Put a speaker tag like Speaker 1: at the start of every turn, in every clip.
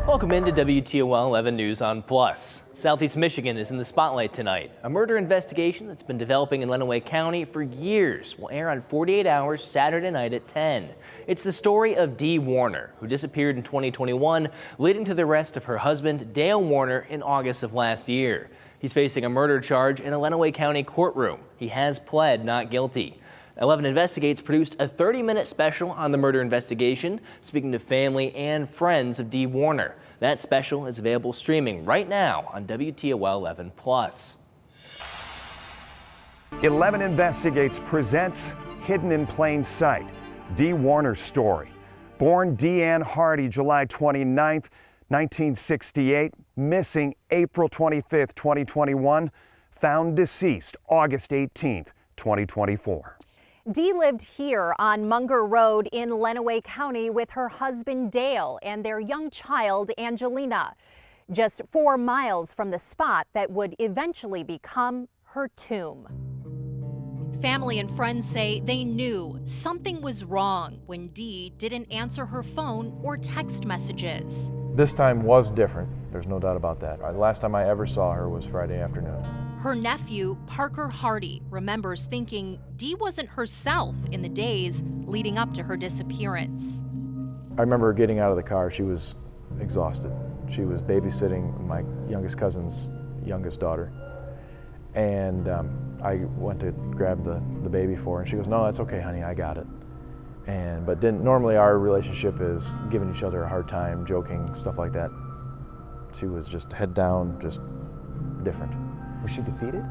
Speaker 1: Welcome into WTOL 11 News on Plus. Southeast Michigan is in the spotlight tonight. A murder investigation that's been developing in Lenawee County for years will air on 48 Hours Saturday night at 10. It's the story of Dee Warner, who disappeared in 2021, leading to the arrest of her husband, Dale Warner, in August of last year. He's facing a murder charge in a Lenawee County courtroom. He has pled not guilty. 11 Investigates produced a 30-minute special on the murder investigation, speaking to family and friends of Dee Warner. That special is available streaming right now on WTOL 11 Plus.
Speaker 2: 11 Investigates presents Hidden in Plain Sight, Dee Warner's story. Born Deanne Hardy, July 29th, 1968, missing April 25th, 2021, found deceased August 18th, 2024.
Speaker 3: Dee lived here on Munger Road in Lenawee County with her husband Dale and their young child Angelina, just 4 miles from the spot that would eventually become her tomb. Family and friends say they knew something was wrong when Dee didn't answer her phone or text messages.
Speaker 4: This time was different, there's no doubt about that. The last time I ever saw her was Friday afternoon.
Speaker 3: Her nephew, Parker Hardy, remembers thinking Dee wasn't herself in the days leading up to her disappearance.
Speaker 4: I remember her getting out of the car. She was exhausted. She was babysitting my youngest cousin's youngest daughter. And I went to grab the baby for her, and she goes, "No, that's okay, honey, I got it." But normally our relationship is giving each other a hard time, joking, stuff like that. She was just head down, just different.
Speaker 5: Was she defeated?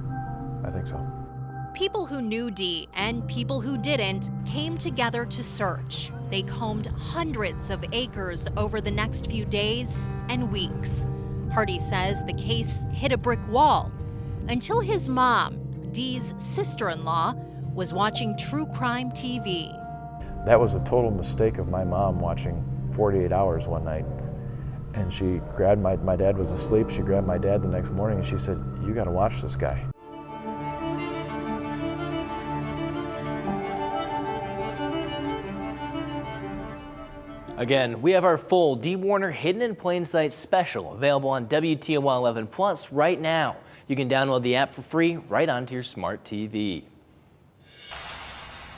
Speaker 4: I think so.
Speaker 3: People who knew Dee and people who didn't came together to search. They combed hundreds of acres over the next few days and weeks. Hardy says the case hit a brick wall until his mom, Dee's sister-in-law, was watching true crime TV.
Speaker 4: That was a total mistake of my mom watching 48 Hours one night. And she grabbed my dad was asleep. She grabbed my dad the next morning and she said, "You got to watch this guy."
Speaker 1: Again, we have our full Dee Warner Hidden in Plain Sight special available on WTOL 11 Plus right now. You can download the app for free right onto your smart TV.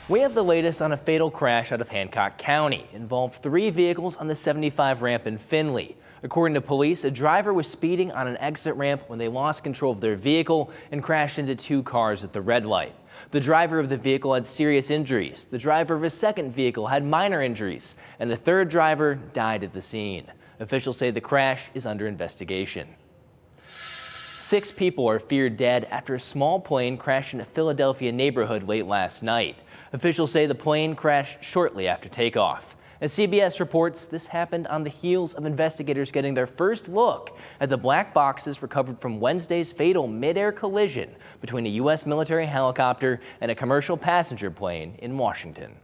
Speaker 1: We have the latest on a fatal crash out of Hancock County. It involved 3 vehicles on the 75 ramp in Findlay. According to police, a driver was speeding on an exit ramp when they lost control of their vehicle and crashed into 2 cars at the red light. The driver of the vehicle had serious injuries. The driver of a second vehicle had minor injuries, and the third driver died at the scene. Officials say the crash is under investigation. 6 people are feared dead after a small plane crashed in a Philadelphia neighborhood late last night. Officials say the plane crashed shortly after takeoff. As CBS reports, this happened on the heels of investigators getting their first look at the black boxes recovered from Wednesday's fatal mid-air collision between a U.S. military helicopter and a commercial passenger plane in Washington.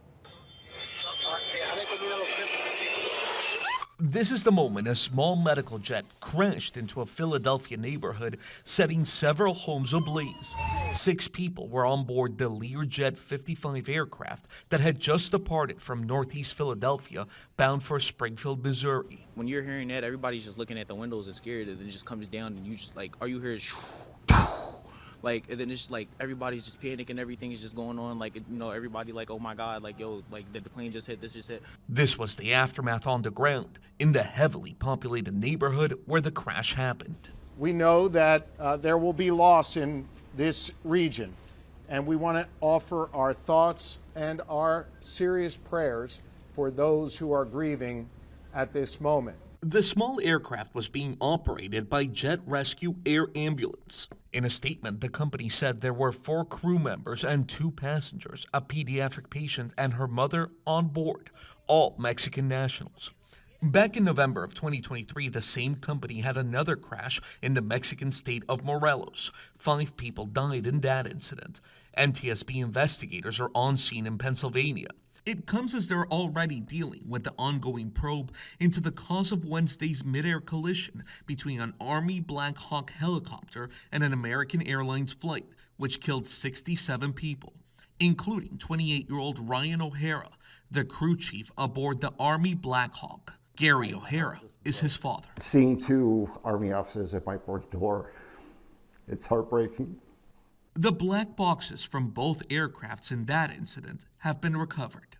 Speaker 6: This is the moment a small medical jet crashed into a Philadelphia neighborhood, setting several homes ablaze. 6 people were on board the Learjet 55 aircraft that had just departed from northeast Philadelphia, bound for Springfield, Missouri.
Speaker 7: When you're hearing that, everybody's just looking at the windows and scared, and it just comes down, and you just like, all you hear is like, and then it's just like everybody's just panicking, everything is just going on, like, you know, everybody like, oh my God, like, yo, like, did the plane just hit, this just hit.
Speaker 6: This was the aftermath on the ground in the heavily populated neighborhood where the crash happened.
Speaker 8: We know that there will be loss in this region, and we want to offer our thoughts and our serious prayers for those who are grieving at this moment.
Speaker 6: The small aircraft was being operated by Jet Rescue Air Ambulance. In a statement, the company said there were 4 crew members and 2 passengers, a pediatric patient and her mother on board, all Mexican nationals. Back in November of 2023, the same company had another crash in the Mexican state of Morelos. 5 people died in that incident. NTSB investigators are on scene in Pennsylvania. It comes as they're already dealing with the ongoing probe into the cause of Wednesday's mid-air collision between an Army Black Hawk helicopter and an American Airlines flight, which killed 67 people, including 28-year-old Ryan O'Hara, the crew chief aboard the Army Black Hawk. Gary O'Hara is his father.
Speaker 5: Seeing two Army officers at my front door, it's heartbreaking.
Speaker 6: The black boxes from both aircrafts in that incident have been recovered.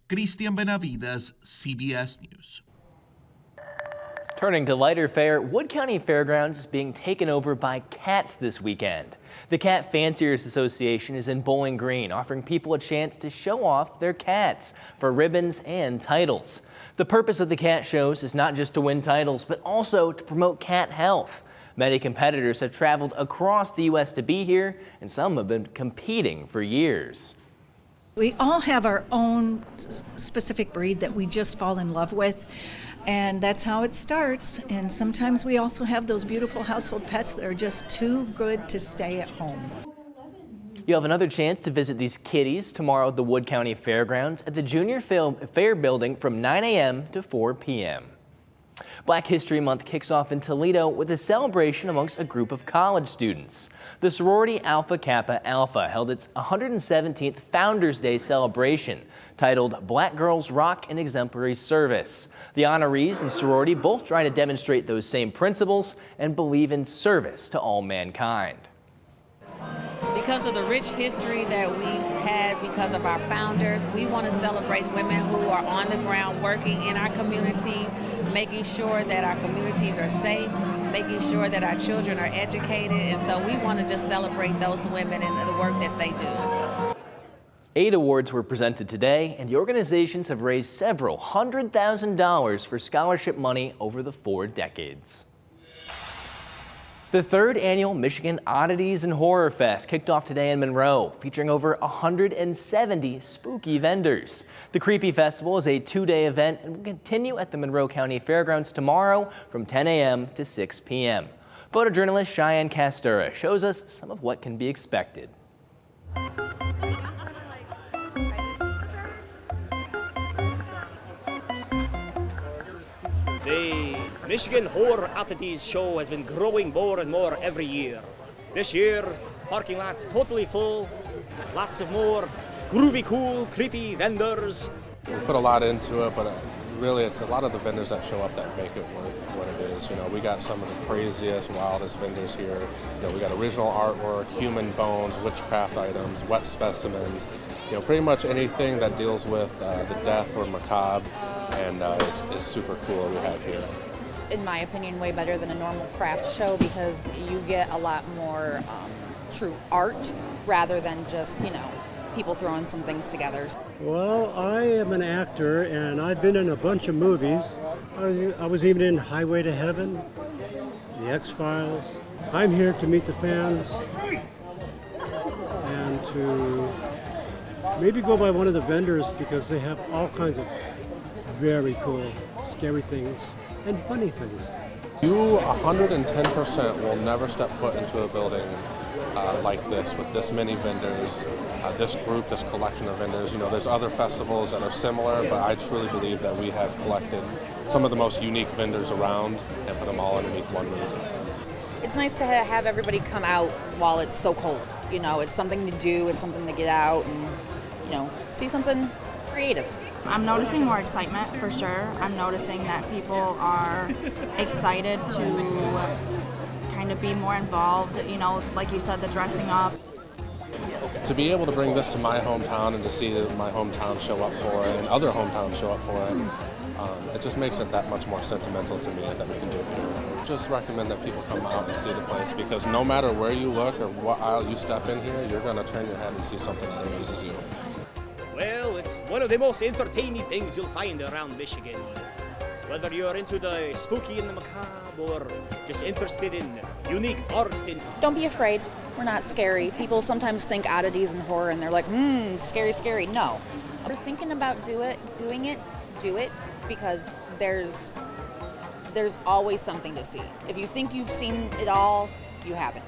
Speaker 6: Cristian Benavides, CBS News.
Speaker 1: Turning to lighter fare, Wood County Fairgrounds is being taken over by cats this weekend. The Cat Fanciers Association is in Bowling Green, offering people a chance to show off their cats for ribbons and titles. The purpose of the cat shows is not just to win titles, but also to promote cat health. Many competitors have traveled across the U.S. to be here, and some have been competing for years.
Speaker 9: We all have our own specific breed that we just fall in love with, and that's how it starts. And sometimes we also have those beautiful household pets that are just too good to stay at home.
Speaker 1: You'll have another chance to visit these kitties tomorrow at the Wood County Fairgrounds at the Junior Fair Building from 9 a.m. to 4 p.m. Black History Month kicks off in Toledo with a celebration amongst a group of college students. The sorority Alpha Kappa Alpha held its 117th Founders Day celebration, titled Black Girls Rock and Exemplary Service. The honorees and sorority both try to demonstrate those same principles and believe in service to all mankind.
Speaker 10: Because of the rich history that we've had because of our founders, we want to celebrate women who are on the ground working in our community, making sure that our communities are safe, making sure that our children are educated, and so we want to just celebrate those women and the work that they do.
Speaker 1: 8 awards were presented today, and the organizations have raised several $100,000 for scholarship money over the 4 decades. The 3rd annual Michigan Oddities and Horror Fest kicked off today in Monroe, featuring over 170 spooky vendors. The Creepy Festival is a 2-day event and will continue at the Monroe County Fairgrounds tomorrow from 10 a.m. to 6 p.m. Photojournalist Cheyenne Castura shows us some of what can be expected.
Speaker 11: The Michigan Horror Oddities show has been growing more and more every year. This year, parking lot totally full, lots of more groovy, cool, creepy vendors.
Speaker 12: We put a lot into it, but really it's a lot of the vendors that show up that make it worth what it is. You know, we got some of the craziest, wildest vendors here. You know, we got original artwork, human bones, witchcraft items, wet specimens. You know, pretty much anything that deals with the death or macabre, and is super cool we have here.
Speaker 13: In my opinion, way better than a normal craft show because you get a lot more true art rather than just, you know, people throwing some things together.
Speaker 14: Well, I am an actor and I've been in a bunch of movies. I was even in Highway to Heaven, The X-Files. I'm here to meet the fans and to maybe go by one of the vendors because they have all kinds of very cool, scary things and funny things.
Speaker 12: You 110% will never step foot into a building like this with this many vendors, this group, this collection of vendors. You know, there's other festivals that are similar, but I truly believe that we have collected some of the most unique vendors around and put them all underneath one roof.
Speaker 13: It's nice to have everybody come out while it's so cold. You know, it's something to do, it's something to get out and, you know, see something creative.
Speaker 15: I'm noticing more excitement for sure. I'm noticing that people are excited to kind of be more involved, you know, like you said, the dressing up.
Speaker 12: To be able to bring this to my hometown and to see my hometown show up for it and other hometowns show up for it, it just makes it that much more sentimental to me that we can do it here. Just recommend that people come out and see the place because no matter where you look or what aisle you step in here, you're going to turn your head and see something that amazes you.
Speaker 11: Well, it's one of the most entertaining things you'll find around Michigan. Whether you're into the spooky and the macabre or just interested in unique art.
Speaker 13: Don't be afraid. We're not scary. People sometimes think oddities and horror and they're like, scary, scary. No. If you're thinking about doing it, do it because there's always something to see. If you think you've seen it all, you haven't.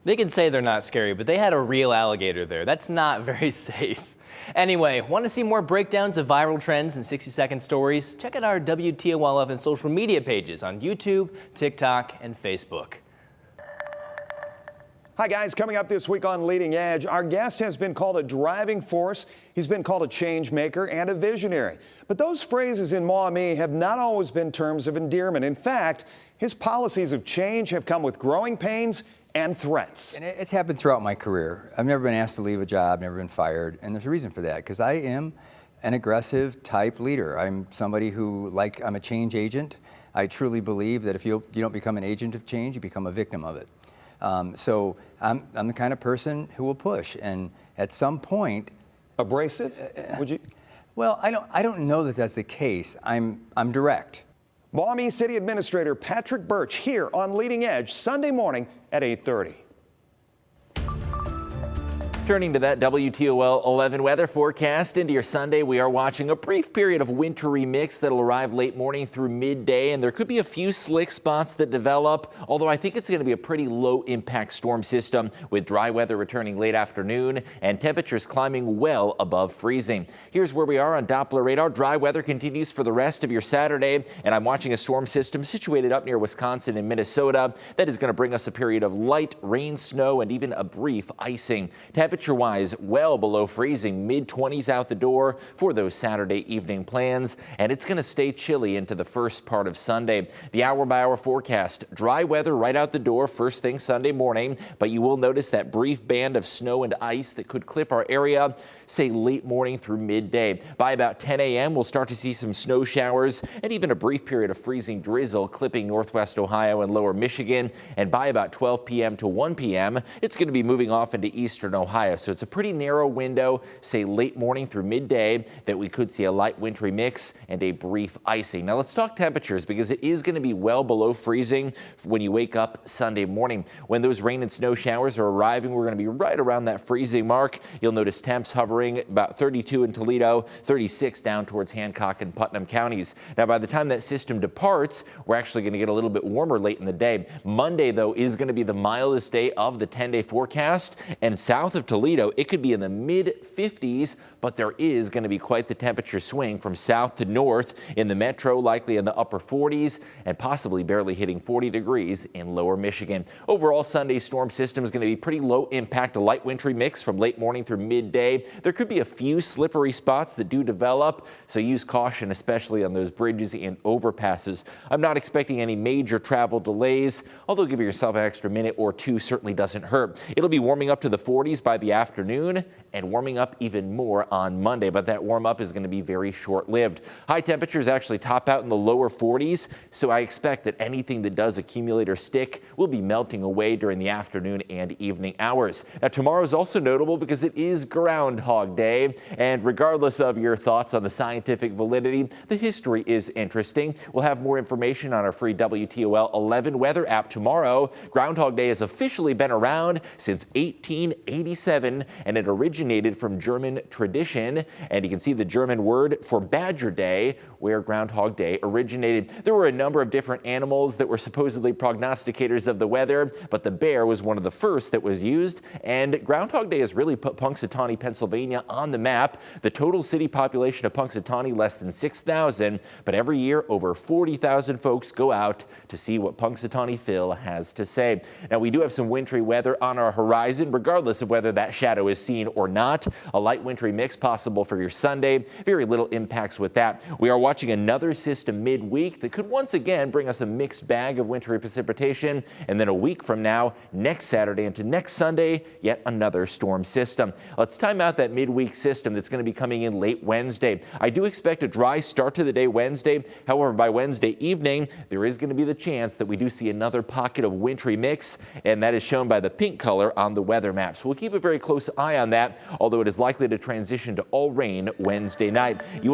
Speaker 1: They can say they're not scary, but they had a real alligator there. That's not very safe. Anyway, want to see more breakdowns of viral trends and 60-second stories? Check out our WTOL 11 social media pages on YouTube, TikTok, and Facebook.
Speaker 2: Hi guys, coming up this week on Leading Edge, our guest has been called a driving force, he's been called a change maker and a visionary. But those phrases in Maumee have not always been terms of endearment. In fact, his policies of change have come with growing pains and threats.
Speaker 16: And it's happened throughout my career. I've never been asked to leave a job, never been fired, and there's a reason for that, because I am an aggressive type leader. I'm somebody who, I'm a change agent. I truly believe that if you don't become an agent of change, you become a victim of it. So I'm the kind of person who will push, and at some point,
Speaker 2: abrasive? Would you?
Speaker 16: Well, I don't know that that's the case. I'm direct.
Speaker 2: Maumee City Administrator Patrick Birch here on Leading Edge Sunday morning at 8:30.
Speaker 1: Turning to that WTOL 11 weather forecast into your Sunday, we are watching a brief period of wintry mix that'll arrive late morning through midday, and there could be a few slick spots that develop, although I think it's going to be a pretty low impact storm system with dry weather returning late afternoon and temperatures climbing well above freezing. Here's where we are on Doppler radar. Dry weather continues for the rest of your Saturday, and I'm watching a storm system situated up near Wisconsin and Minnesota that is going to bring us a period of light rain, snow, and even a brief icing. Temperature-wise, well below freezing, mid-20s out the door for those Saturday evening plans, and it's going to stay chilly into the first part of Sunday. The hour-by-hour forecast, dry weather right out the door first thing Sunday morning, but you will notice that brief band of snow and ice that could clip our area, say late morning through midday. By about 10 a.m., we'll start to see some snow showers and even a brief period of freezing drizzle clipping northwest Ohio and lower Michigan, and by about 12 p.m. to 1 p.m., it's going to be moving off into eastern Ohio. So it's a pretty narrow window, say late morning through midday, that we could see a light wintry mix and a brief icing. Now let's talk temperatures, because it is going to be well below freezing when you wake up Sunday morning. When those rain and snow showers are arriving, we're going to be right around that freezing mark. You'll notice temps hovering about 32 in Toledo, 36 down towards Hancock and Putnam counties. Now by the time that system departs, we're actually going to get a little bit warmer late in the day. Monday, though, is going to be the mildest day of the 10-day forecast, and south of Toledo, it could be in the mid-50s, but there is going to be quite the temperature swing from south to north in the metro, likely in the upper 40s and possibly barely hitting 40 degrees in lower Michigan. Overall, Sunday's storm system is going to be pretty low impact, a light wintry mix from late morning through midday. There could be a few slippery spots that do develop, so use caution, especially on those bridges and overpasses. I'm not expecting any major travel delays, although giving yourself an extra minute or two certainly doesn't hurt. It'll be warming up to the 40s by the afternoon and warming up even more on Monday, but that warm up is going to be very short-lived. High temperatures actually top out in the lower 40s, so I expect that anything that does accumulate or stick will be melting away during the afternoon and evening hours. Now tomorrow is also notable because it is Groundhog Day, and regardless of your thoughts on the scientific validity, the history is interesting. We'll have more information on our free WTOL 11 weather app tomorrow. Groundhog Day has officially been around since 1887, and it originated from German tradition, and you can see the German word for Badger Day, where Groundhog Day originated. There were a number of different animals that were supposedly prognosticators of the weather, but the bear was one of the first that was used, and Groundhog Day has really put Punxsutawney, Pennsylvania on the map. The total city population of Punxsutawney less than 6,000, but every year over 40,000 folks go out to see what Punxsutawney Phil has to say. Now we do have some wintry weather on our horizon, regardless of whether that shadow is seen or not. A light wintry mix possible for your Sunday. Very little impacts with that. We are watching another system midweek that could once again bring us a mixed bag of wintry precipitation, and then a week from now, next Saturday into next Sunday, yet another storm system. Let's time out that midweek system that's going to be coming in late Wednesday. I do expect a dry start to the day Wednesday. However, by Wednesday evening, there is going to be the chance that we do see another pocket of wintry mix, and that is shown by the pink color on the weather map. So we'll keep a very close eye on that, although it is likely to transition to all rain Wednesday night. You